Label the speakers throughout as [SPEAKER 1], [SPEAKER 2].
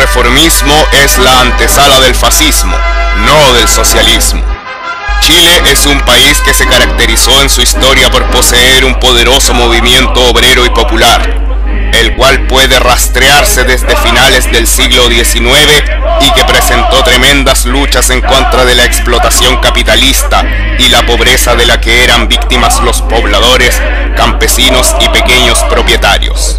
[SPEAKER 1] reformismo es la antesala del fascismo, no del socialismo. Chile es un país que se caracterizó en su historia por poseer un poderoso movimiento obrero y popular, el cual puede rastrearse desde finales del siglo XIX y que presentó tremendas luchas en contra de la explotación capitalista y la pobreza de la que eran víctimas los pobladores, campesinos y pequeños propietarios.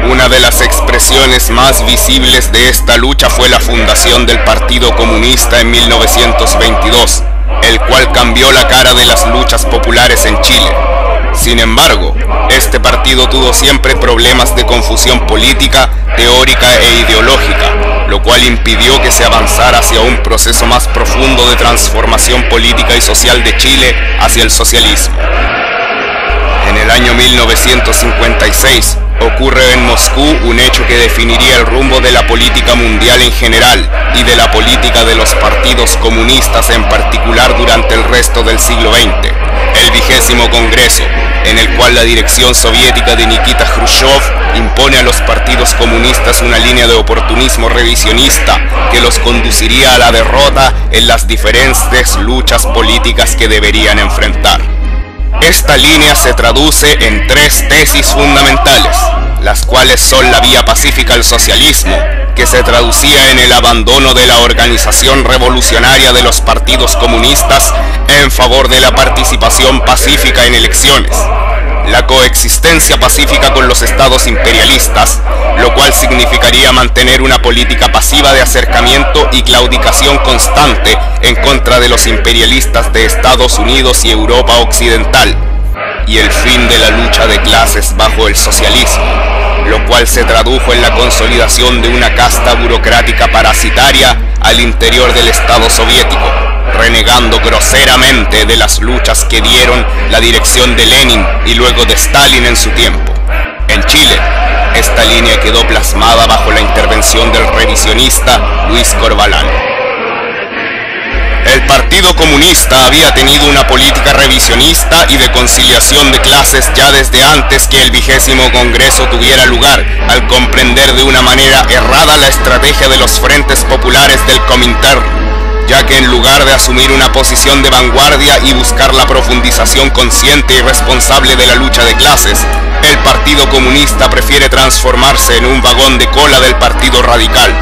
[SPEAKER 1] Una de las expresiones más visibles de esta lucha fue la fundación del Partido Comunista en 1922, el cual cambió la cara de las luchas populares en Chile. Sin embargo, este partido tuvo siempre problemas de confusión política, teórica e ideológica, lo cual impidió que se avanzara hacia un proceso más profundo de transformación política y social de Chile hacia el socialismo. En el año 1956 ocurre en Moscú un hecho que definiría el rumbo de la política mundial en general y de la política de los partidos comunistas en particular durante el resto del siglo XX, el 20º Congreso, en el cual la dirección soviética de Nikita Khrushchev impone a los partidos comunistas una línea de oportunismo revisionista que los conduciría a la derrota en las diferentes luchas políticas que deberían enfrentar. Esta línea se traduce en tres tesis fundamentales, las cuales son la vía pacífica al socialismo, que se traducía en el abandono de la organización revolucionaria de los partidos comunistas en favor de la participación pacífica en elecciones, la coexistencia pacífica con los estados imperialistas, lo cual significaría mantener una política pasiva de acercamiento y claudicación constante en contra de los imperialistas de Estados Unidos y Europa Occidental, y el fin de la lucha de clases bajo el socialismo, lo cual se tradujo en la consolidación de una casta burocrática parasitaria al interior del Estado soviético, renegando groseramente de las luchas que dieron la dirección de Lenin y luego de Stalin en su tiempo. En Chile, esta línea quedó plasmada bajo la intervención del revisionista Luis Corvalán. El Partido Comunista había tenido una política revisionista y de conciliación de clases ya desde antes que el 20º Congreso tuviera lugar, al comprender de una manera errada la estrategia de los frentes populares del Comintern, ya que en lugar de asumir una posición de vanguardia y buscar la profundización consciente y responsable de la lucha de clases, el Partido Comunista prefiere transformarse en un vagón de cola del Partido Radical,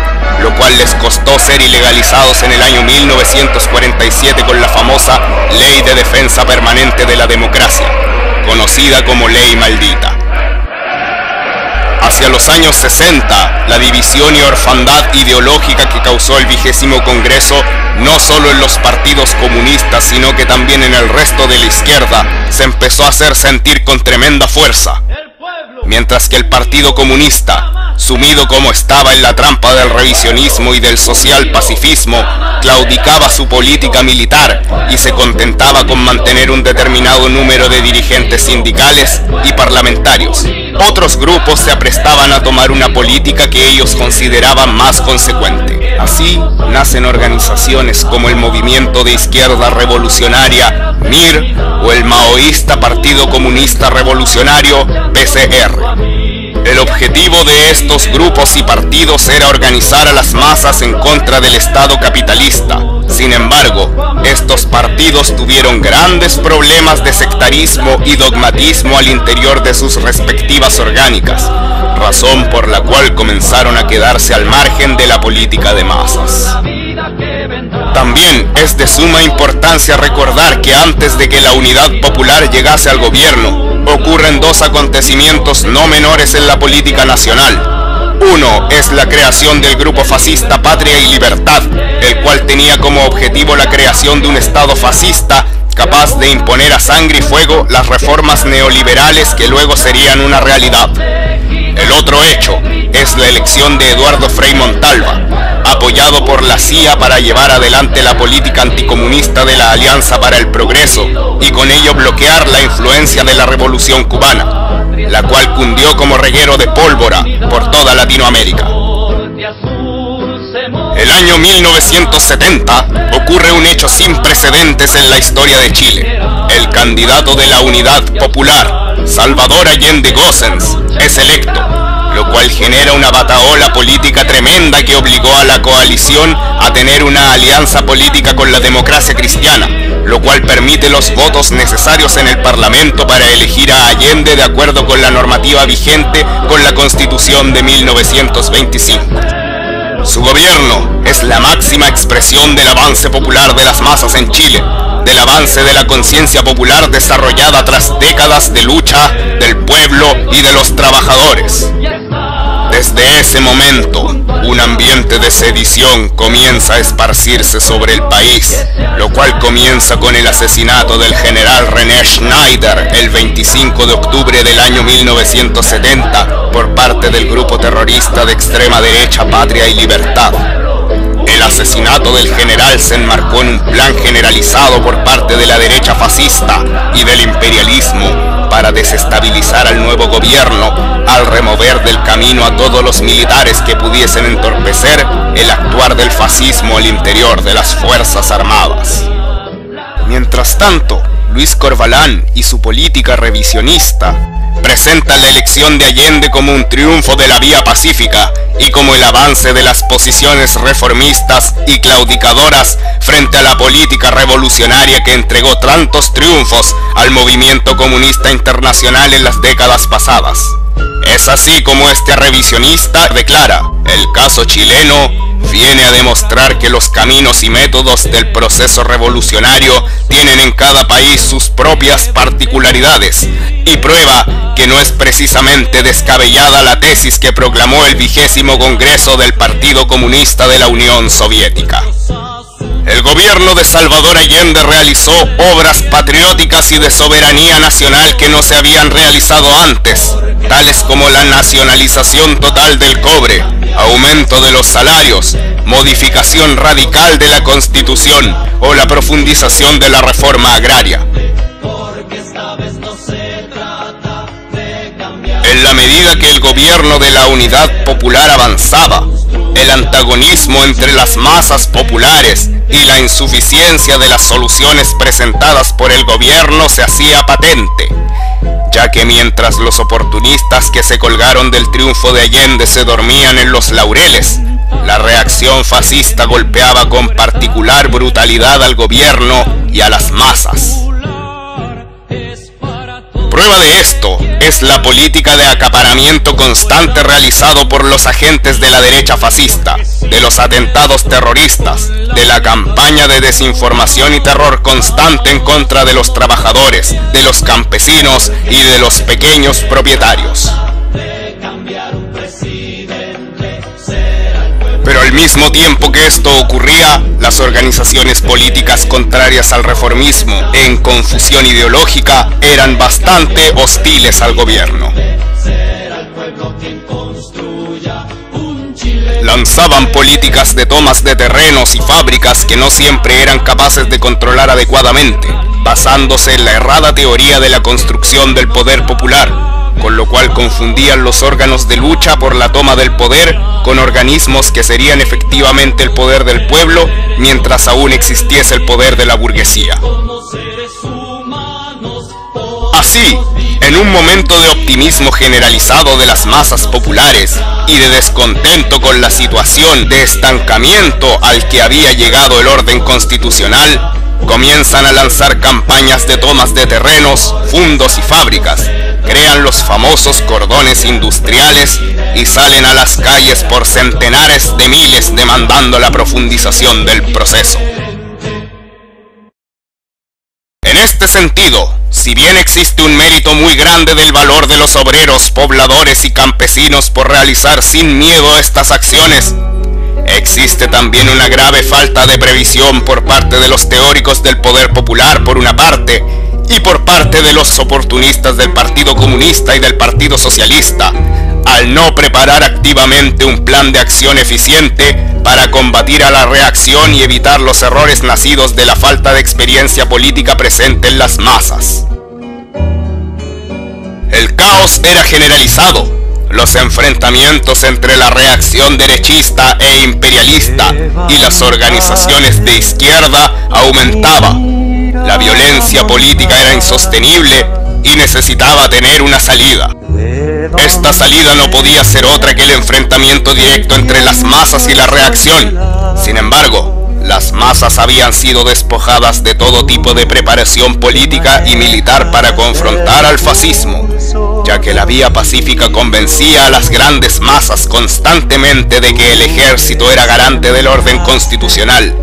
[SPEAKER 1] lo cual les costó ser ilegalizados en el año 1947 con la famosa Ley de Defensa Permanente de la Democracia, conocida como Ley Maldita. Hacia los años 60, la división y orfandad ideológica que causó el 20º Congreso, no solo en los partidos comunistas, sino que también en el resto de la izquierda, se empezó a hacer sentir con tremenda fuerza. Mientras que el Partido Comunista, sumido como estaba en la trampa del revisionismo y del social pacifismo, claudicaba su política militar y se contentaba con mantener un determinado número de dirigentes sindicales y parlamentarios. Otros grupos se aprestaban a tomar una política que ellos consideraban más consecuente. Así nacen organizaciones como el Movimiento de Izquierda Revolucionaria, MIR, o el maoísta Partido Comunista Revolucionario, PCR. El objetivo de estos grupos y partidos era organizar a las masas en contra del Estado capitalista. Sin embargo, estos partidos tuvieron grandes problemas de sectarismo y dogmatismo al interior de sus respectivas orgánicas, razón por la cual comenzaron a quedarse al margen de la política de masas. También es de suma importancia recordar que antes de que la Unidad Popular llegase al gobierno, ocurren dos acontecimientos no menores en la política nacional. Uno es la creación del grupo fascista Patria y Libertad, el cual tenía como objetivo la creación de un Estado fascista capaz de imponer a sangre y fuego las reformas neoliberales que luego serían una realidad. El otro hecho es la elección de Eduardo Frei Montalva, apoyado por la CIA para llevar adelante la política anticomunista de la Alianza para el Progreso y con ello bloquear la influencia de la Revolución Cubana, la cual cundió como reguero de pólvora por toda Latinoamérica. El año 1970 ocurre un hecho sin precedentes en la historia de Chile. El candidato de la Unidad Popular, Salvador Allende Gossens, es electo, lo cual genera una batahola política tremenda que obligó a la coalición a tener una alianza política con la democracia cristiana, lo cual permite los votos necesarios en el Parlamento para elegir a Allende de acuerdo con la normativa vigente con la Constitución de 1925. Su gobierno es la máxima expresión del avance popular de las masas en Chile, del avance de la conciencia popular desarrollada tras décadas de lucha del pueblo y de los trabajadores. Desde ese momento, un ambiente de sedición comienza a esparcirse sobre el país, lo cual comienza con el asesinato del general René Schneider el 25 de octubre del año 1970 por parte del grupo terrorista de extrema derecha Patria y Libertad. El asesinato del general se enmarcó en un plan generalizado por parte de la derecha fascista y del imperialismo para desestabilizar al nuevo gobierno al remover del camino a todos los militares que pudiesen entorpecer el actuar del fascismo al interior de las Fuerzas Armadas. Mientras tanto, Luis Corvalán y su política revisionista presentan la elección de Allende como un triunfo de la vía pacífica y como el avance de las posiciones reformistas y claudicadoras frente a la política revolucionaria que entregó tantos triunfos al movimiento comunista internacional en las décadas pasadas. Es así como este revisionista declara: el caso chileno viene a demostrar que los caminos y métodos del proceso revolucionario tienen en cada país sus propias particularidades, y prueba que no es precisamente descabellada la tesis que proclamó el 20º Congreso del Partido Comunista de la Unión Soviética. El gobierno de Salvador Allende realizó obras patrióticas y de soberanía nacional que no se habían realizado antes, tales como la nacionalización total del cobre, aumento de los salarios, modificación radical de la Constitución o la profundización de la reforma agraria. En la medida que el gobierno de la Unidad Popular avanzaba, el antagonismo entre las masas populares y la insuficiencia de las soluciones presentadas por el gobierno se hacía patente, ya que mientras los oportunistas que se colgaron del triunfo de Allende se dormían en los laureles, la reacción fascista golpeaba con particular brutalidad al gobierno y a las masas. Prueba de esto es la política de acaparamiento constante realizado por los agentes de la derecha fascista, de los atentados terroristas, de la campaña de desinformación y terror constante en contra de los trabajadores, de los campesinos y de los pequeños propietarios. Pero al mismo tiempo que esto ocurría, las organizaciones políticas contrarias al reformismo, en confusión ideológica, eran bastante hostiles al gobierno. Lanzaban políticas de tomas de terrenos y fábricas que no siempre eran capaces de controlar adecuadamente, basándose en la errada teoría de la construcción del poder popular, con lo cual confundían los órganos de lucha por la toma del poder con organismos que serían efectivamente el poder del pueblo mientras aún existiese el poder de la burguesía. Así, en un momento de optimismo generalizado de las masas populares y de descontento con la situación de estancamiento al que había llegado el orden constitucional, comienzan a lanzar campañas de tomas de terrenos, fundos y fábricas, crean los famosos cordones industriales y salen a las calles por centenares de miles demandando la profundización del proceso. En este sentido, si bien existe un mérito muy grande del valor de los obreros, pobladores y campesinos por realizar sin miedo estas acciones, existe también una grave falta de previsión por parte de los teóricos del poder popular por una parte, y por parte de los oportunistas del Partido Comunista y del Partido Socialista, al no preparar activamente un plan de acción eficiente para combatir a la reacción y evitar los errores nacidos de la falta de experiencia política presente en las masas. El caos era generalizado. Los enfrentamientos entre la reacción derechista e imperialista y las organizaciones de izquierda aumentaban. La violencia política era insostenible y necesitaba tener una salida. Esta salida no podía ser otra que el enfrentamiento directo entre las masas y la reacción. Sin embargo, las masas habían sido despojadas de todo tipo de preparación política y militar para confrontar al fascismo, ya que la vía pacífica convencía a las grandes masas constantemente de que el ejército era garante del orden constitucional,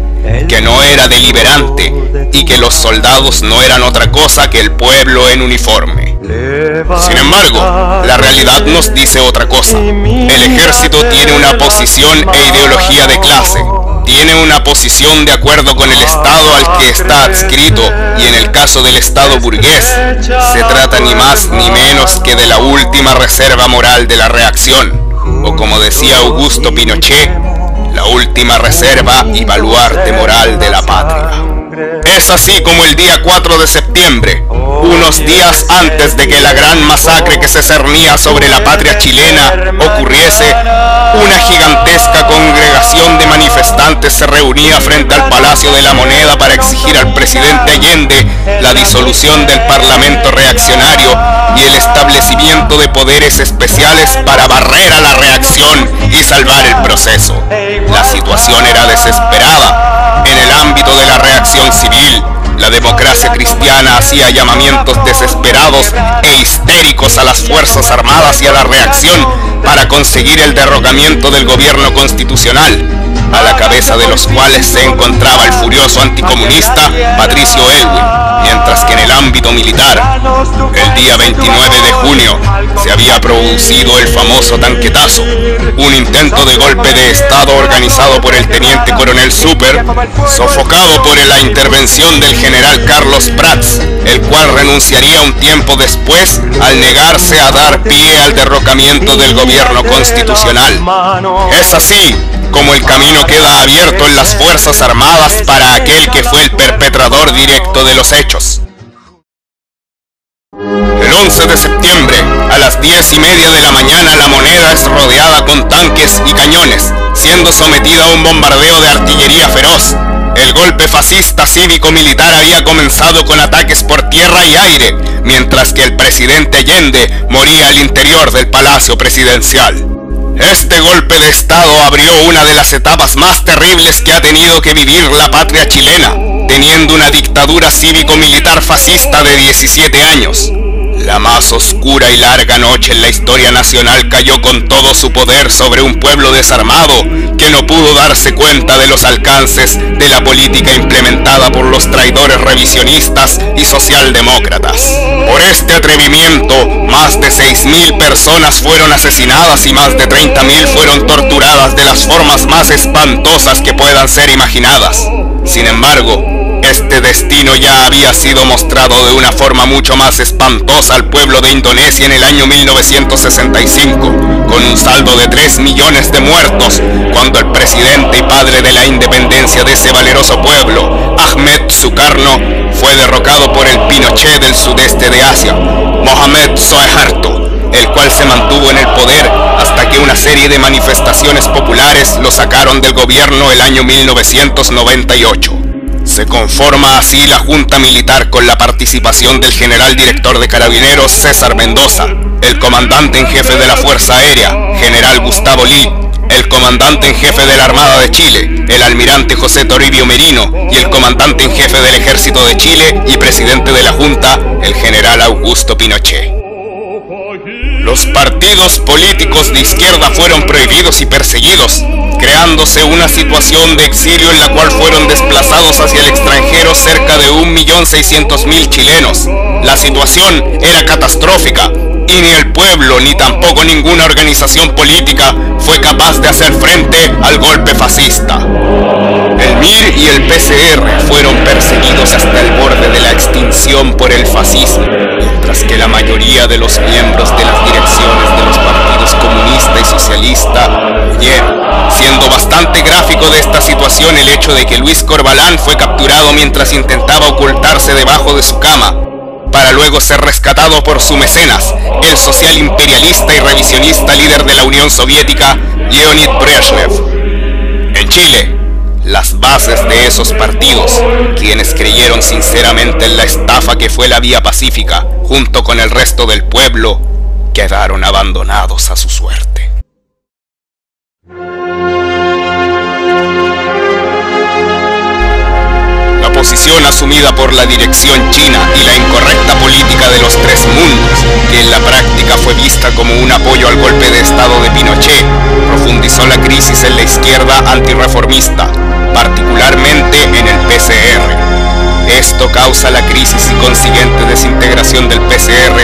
[SPEAKER 1] que no era deliberante y que los soldados no eran otra cosa que el pueblo en uniforme. Sin embargo, la realidad nos dice otra cosa. El ejército tiene una posición e ideología de clase. Tiene una posición de acuerdo con el Estado al que está adscrito, y en el caso del Estado burgués, se trata ni más ni menos que de la última reserva moral de la reacción, o como decía Augusto Pinochet, la última reserva y baluarte moral de la patria. Es así como el día 4 de septiembre, unos días antes de que la gran masacre que se cernía sobre la patria chilena ocurriese, una gigantesca congregación de manifestantes se reunía frente al Palacio de la Moneda para exigir al presidente Allende la disolución del Parlamento reaccionario y el establecimiento de poderes especiales para barrer a la reacción y salvar el proceso. La situación era desesperada. En el ámbito de la reacción civil, la democracia cristiana hacía llamamientos desesperados e histéricos a las Fuerzas Armadas y a la reacción para conseguir el derrocamiento del gobierno constitucional, a la cabeza de los cuales se encontraba el furioso anticomunista Patricio Aylwin, mientras que en el ámbito militar, el día 29 de junio, se había producido el famoso tanquetazo, un intento de golpe de Estado organizado por el teniente coronel Super, sofocado por la intervención del general Carlos Prats, el cual renunciaría un tiempo después al negarse a dar pie al derrocamiento del gobierno constitucional. Es así como el camino queda abierto en las Fuerzas Armadas para aquel que fue el perpetrador directo de los hechos. El 11 de septiembre, a las 10:30 de la mañana, La Moneda es rodeada con tanques y cañones, siendo sometida a un bombardeo de artillería feroz. El golpe fascista cívico-militar había comenzado con ataques por tierra y aire, mientras que el presidente Allende moría al interior del Palacio Presidencial. Este golpe de Estado abrió una de las etapas más terribles que ha tenido que vivir la patria chilena, teniendo una dictadura cívico-militar fascista de 17 años. La más oscura y larga noche en la historia nacional cayó con todo su poder sobre un pueblo desarmado que no pudo darse cuenta de los alcances de la política implementada por los traidores revisionistas y socialdemócratas. Por este atrevimiento, más de 6.000 personas fueron asesinadas y más de 30.000 fueron torturadas de las formas más espantosas que puedan ser imaginadas. Sin embargo, este destino ya había sido mostrado de una forma mucho más espantosa al pueblo de Indonesia en el año 1965, con un saldo de 3 millones de muertos, cuando el presidente y padre de la independencia de ese valeroso pueblo, Ahmed Sukarno, fue derrocado por el Pinochet del sudeste de Asia, Mohamed Suharto, el cual se mantuvo en el poder hasta que una serie de manifestaciones populares lo sacaron del gobierno el año 1998. Se conforma así la Junta Militar con la participación del general director de Carabineros César Mendoza, el comandante en jefe de la Fuerza Aérea, general Gustavo Lee, el comandante en jefe de la Armada de Chile, el almirante José Toribio Merino, y el comandante en jefe del Ejército de Chile y presidente de la Junta, el general Augusto Pinochet. Los partidos políticos de izquierda fueron prohibidos y perseguidos, creándose una situación de exilio en la cual fueron desplazados hacia el extranjero cerca de 1.600.000 chilenos. La situación era catastrófica y ni el pueblo ni tampoco ninguna organización política fue capaz de hacer frente al golpe fascista. El MIR y el PCR fueron perseguidos hasta el borde de la extinción por el fascismo, mientras que la mayoría de los miembros de las direcciones de los partidos comunista y socialista huyeron, siendo bastante gráfico de esta situación el hecho de que Luis Corbalán fue capturado mientras intentaba ocultarse debajo de su cama, para luego ser rescatado por su mecenas, el social imperialista y revisionista líder de la Unión Soviética, Leonid Brezhnev. En Chile, las bases de esos partidos, quienes creyeron sinceramente en la estafa que fue la vía pacífica, junto con el resto del pueblo, quedaron abandonados a su suerte. La posición asumida por la dirección china y la incorrecta política de los tres mundos, que en la práctica fue vista como un apoyo al golpe de estado de Pinochet, profundizó la crisis en la izquierda antirreformista, particularmente en el PCR. Esto causa la crisis y consiguiente desintegración del PCR,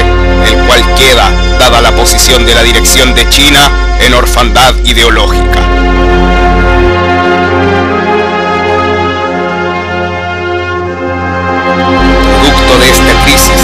[SPEAKER 1] el cual queda, dada la posición de la dirección de China, en orfandad ideológica. Producto de esta crisis,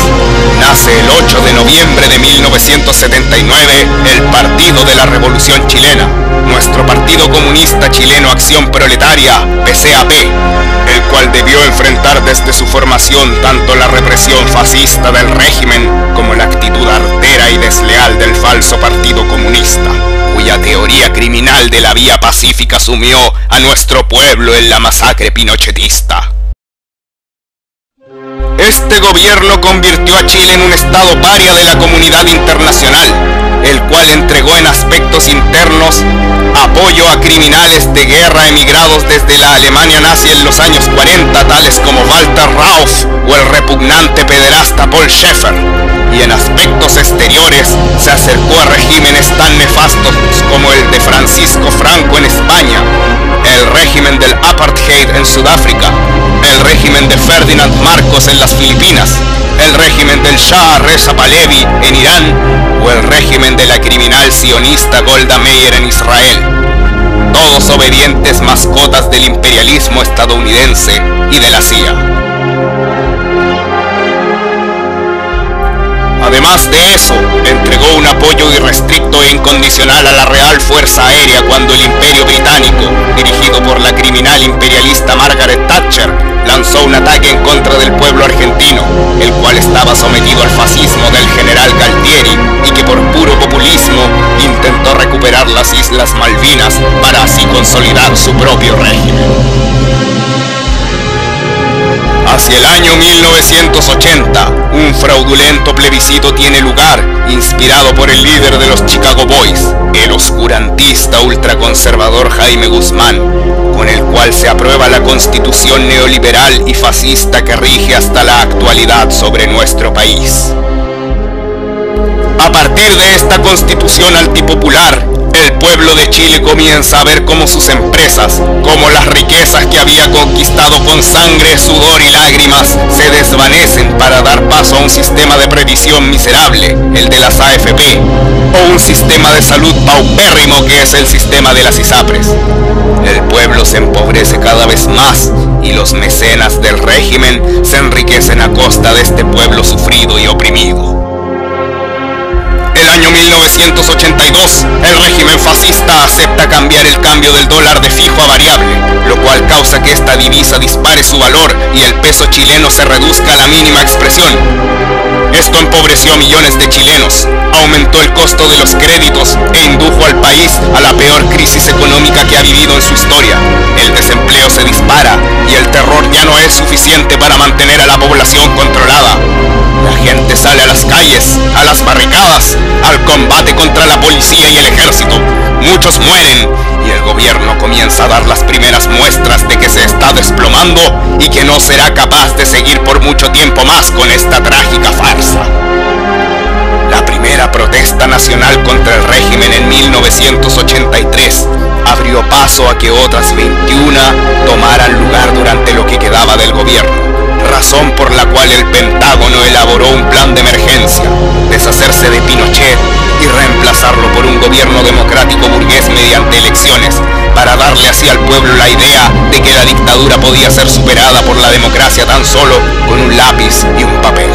[SPEAKER 1] nace el 8 de noviembre de 1979 el Partido de la Revolución Chilena, nuestro Partido Comunista Chileno Acción Proletaria, PCAP, el cual debió enfrentar desde su formación tanto la represión fascista del régimen como la actitud artera y desleal del falso Partido Comunista, cuya teoría criminal de la vía pacífica sumió a nuestro pueblo en la masacre pinochetista. Este gobierno convirtió a Chile en un estado paria de la comunidad internacional, el cual entregó en aspectos internos apoyo a criminales de guerra emigrados desde la Alemania nazi en los años 40, tales como Walter Rauff o el repugnante pederasta Paul Schaeffer, y en aspectos exteriores se acercó a regímenes tan nefastos como el de Francisco Franco en España, el régimen del apartheid en Sudáfrica, el régimen de Ferdinand Marcos en las Filipinas, el régimen del Shah Reza Pahlavi en Irán o el régimen de la criminal sionista Golda Meir en Israel, todos obedientes mascotas del imperialismo estadounidense y de la CIA. Además de eso, entregó un apoyo irrestricto e incondicional a la Real Fuerza Aérea cuando el Imperio Británico, dirigido por la criminal imperialista Margaret Thatcher, lanzó un ataque en contra del pueblo argentino, el cual estaba sometido al fascismo del general Galtieri y que por puro populismo intentó recuperar las Islas Malvinas para así consolidar su propio régimen. Hacia el año 1980, un fraudulento plebiscito tiene lugar, inspirado por el líder de los Chicago Boys, el oscurantista ultraconservador Jaime Guzmán, con el cual se aprueba la constitución neoliberal y fascista que rige hasta la actualidad sobre nuestro país. A partir de esta constitución antipopular, el pueblo de Chile comienza a ver cómo sus empresas, como las riquezas que había conquistado con sangre, sudor y lágrimas, se desvanecen para dar paso a un sistema de previsión miserable, el de las AFP, o un sistema de salud paupérrimo que es el sistema de las ISAPRES. El pueblo se empobrece cada vez más y los mecenas del régimen se enriquecen a costa de este pueblo sufrido y oprimido. El año 1982, el régimen fascista acepta cambiar el cambio del dólar de fijo a variable, lo cual causa que esta divisa dispare su valor y el peso chileno se reduzca a la mínima expresión. Esto empobreció a millones de chilenos, aumentó el costo de los créditos e indujo al país a la peor crisis económica que ha vivido en su historia. El desempleo se dispara y el terror ya no es suficiente para mantener a la población controlada. La gente sale a las calles, a las barricadas, al combate contra la policía y el ejército. Muchos mueren y el gobierno comienza a dar las primeras muestras de que se está desplomando y que no será capaz de seguir por mucho tiempo más con esta trágica farsa. La primera protesta nacional contra el régimen en 1983 abrió paso a que otras 21 tomaran lugar durante lo que quedaba del gobierno, razón por la cual el Pentágono elaboró un plan de emergencia, deshacerse de Pinochet y reemplazarlo por un gobierno democrático burgués mediante elecciones, para darle así al pueblo la idea de que la dictadura podía ser superada por la democracia tan solo con un lápiz y un papel.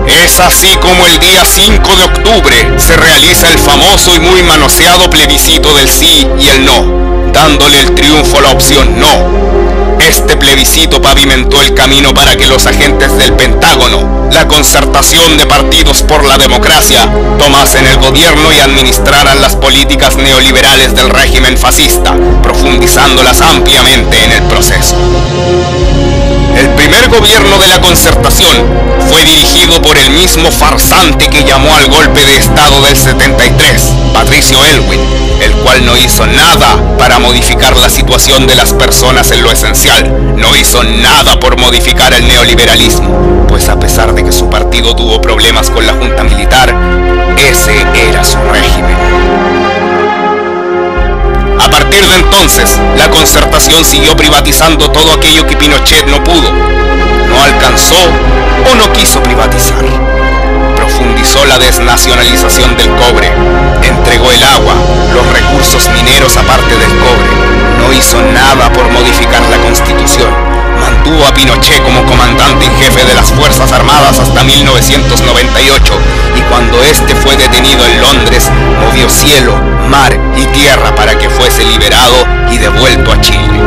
[SPEAKER 1] Es así como el día 5 de octubre se realiza el famoso y muy manoseado plebiscito del sí y el no, dándole el triunfo a la opción no. Este plebiscito pavimentó el camino para que los agentes del Pentágono, la concertación de partidos por la democracia, tomasen el gobierno y administraran las políticas neoliberales del régimen fascista, profundizándolas ampliamente en el proceso. El primer gobierno de la Concertación fue dirigido por el mismo farsante que llamó al golpe de Estado del 73, Patricio Aylwin, el cual no hizo nada para modificar la situación de las personas en lo esencial. No hizo nada por modificar el neoliberalismo, pues a pesar de que su partido tuvo problemas con la junta militar, ese era su régimen. A partir de entonces, la Concertación siguió privatizando todo aquello que Pinochet no pudo, no alcanzó o no quiso privatizar. Profundizó la desnacionalización del cobre, entregó el agua, los recursos mineros aparte del cobre, no hizo nada por modificar la Constitución, mantuvo a Pinochet como comandante en jefe de las Fuerzas Armadas hasta 1998, y cuando este fue detenido en Londres, movió cielo, mar y tierra para que fuese liberado y devuelto a Chile.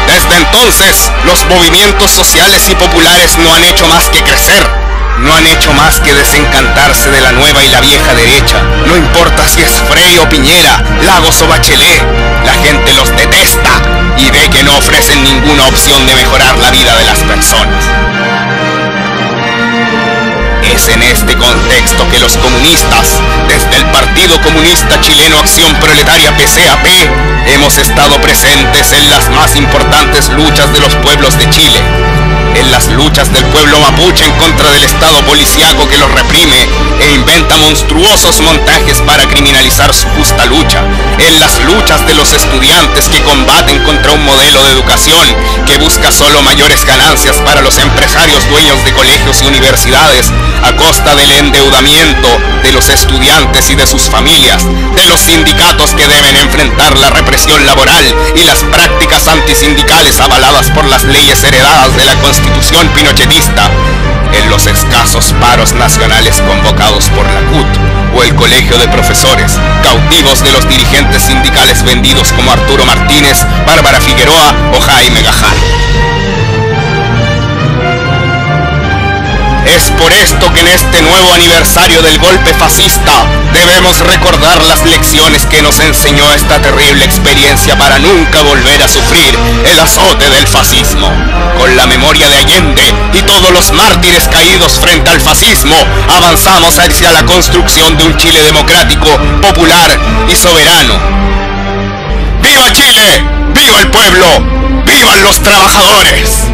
[SPEAKER 1] Desde entonces, los movimientos sociales y populares no han hecho más que crecer. No han hecho más que desencantarse de la nueva y la vieja derecha. No importa si es Frei o Piñera, Lagos o Bachelet, la gente los detesta y ve que no ofrecen ninguna opción de mejorar la vida de las personas. Es en este contexto que los comunistas, desde el Partido Comunista Chileno Acción Proletaria PCAP, hemos estado presentes en las más importantes luchas de los pueblos de Chile. En las luchas del pueblo mapuche en contra del Estado policíaco que los reprime e inventa monstruosos montajes para criminalizar su justa lucha. En las luchas de los estudiantes que combaten contra un modelo de educación que busca solo mayores ganancias para los empresarios dueños de colegios y universidades a costa del endeudamiento de los estudiantes y de sus familias. De los sindicatos que deben enfrentar la represión laboral y las prácticas antisindicales avaladas por las leyes heredadas de la Constitución pinochetista, en los escasos paros nacionales convocados por la CUT o el Colegio de Profesores, cautivos de los dirigentes sindicales vendidos como Arturo Martínez, Bárbara Figueroa o Jaime Gajal. Es por esto que en este nuevo aniversario del golpe fascista debemos recordar las lecciones que nos enseñó esta terrible experiencia para nunca volver a sufrir el azote del fascismo. Con la memoria de Allende y todos los mártires caídos frente al fascismo, avanzamos hacia la construcción de un Chile democrático, popular y soberano. ¡Viva Chile! ¡Viva el pueblo! ¡Vivan los trabajadores!